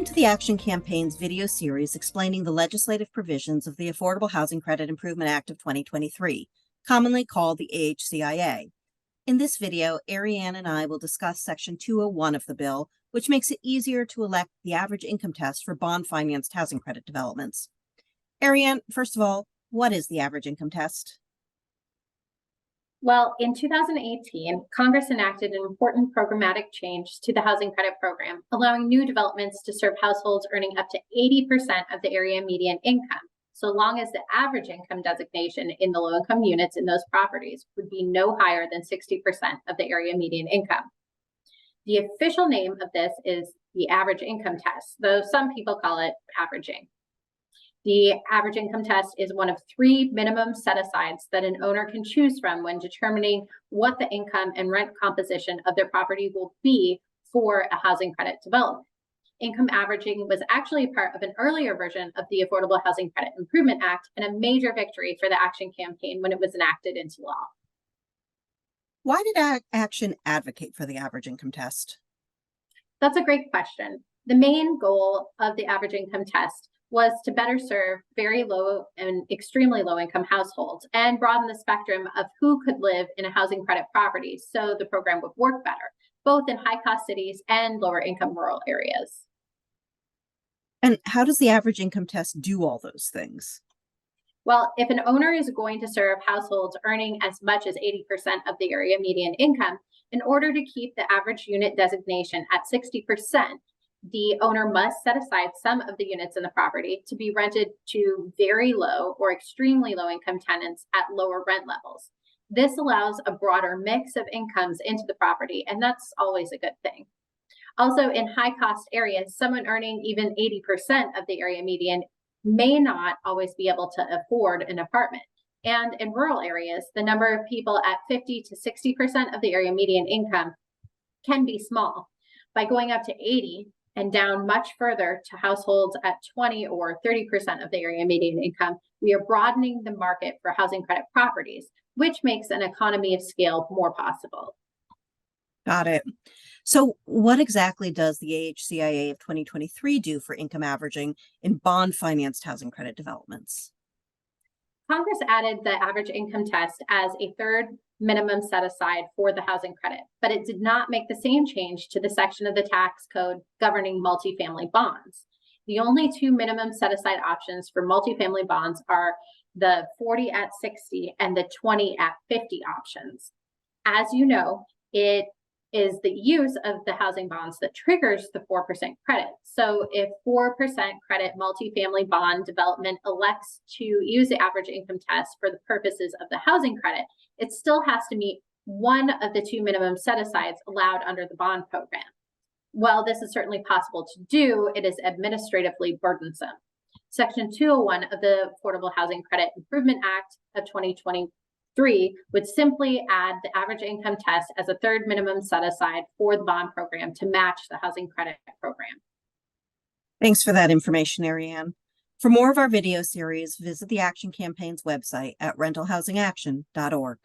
Welcome to the Action Campaign's video series explaining the legislative provisions of the Affordable Housing Credit Improvement Act of 2023, commonly called the AHCIA. In this video, Ariane and I will discuss Section 201 of the bill, which makes it easier to elect the average income test for bond-financed housing credit developments. Ariane, first of all, what is the average income test? Well, in 2018, Congress enacted an important programmatic change to the housing credit program, allowing new developments to serve households earning up to 80% of the area median income, so long as the average income designation in the low-income units in those properties would be no higher than 60% of the area median income. The official name of this is the average income test, though some people call it averaging. The average income test is one of three minimum set-asides that an owner can choose from when determining what the income and rent composition of their property will be for a housing credit development. Income averaging was actually part of an earlier version of the Affordable Housing Credit Improvement Act and a major victory for the Action Campaign when it was enacted into law. Why did Action advocate for the average income test? That's a great question. The main goal of the average income test was to better serve very low and extremely low income households and broaden the spectrum of who could live in a housing credit property so the program would work better, both in high cost cities and lower income rural areas. And how does the average income test do all those things? Well, if an owner is going to serve households earning as much as 80% of the area median income, in order to keep the average unit designation at 60%, the owner must set aside some of the units in the property to be rented to very low or extremely low income tenants at lower rent levels. This allows a broader mix of incomes into the property, and that's always a good thing. Also, in high cost areas, someone earning even 80% of the area median may not always be able to afford an apartment. And in rural areas, the number of people at 50 to 60% of the area median income can be small. By going up to 80, and down much further to households at 20 or 30% of the area median income, we are broadening the market for housing credit properties, which makes an economy of scale more possible. Got it. So what exactly does the AHCIA of 2023 do for income averaging in bond-financed housing credit developments? Congress added the average income test as a third minimum set aside for the housing credit, but it did not make the same change to the section of the tax code governing multifamily bonds. The only two minimum set aside options for multifamily bonds are the 40 at 60 and the 20 at 50 options. As you know, it is the use of the housing bonds that triggers the 4% credit. So if 4% credit multifamily bond development elects to use the average income test for the purposes of the housing credit, it still has to meet one of the two minimum set-asides allowed under the bond program. While this is certainly possible to do, it is administratively burdensome. Section 201 of the Affordable Housing Credit Improvement Act of 2023 would simply add the average income test as a third minimum set-aside for the bond program to match the housing credit program. Thanks for that information, Ariane. For more of our video series, visit the Action Campaign's website at rentalhousingaction.org.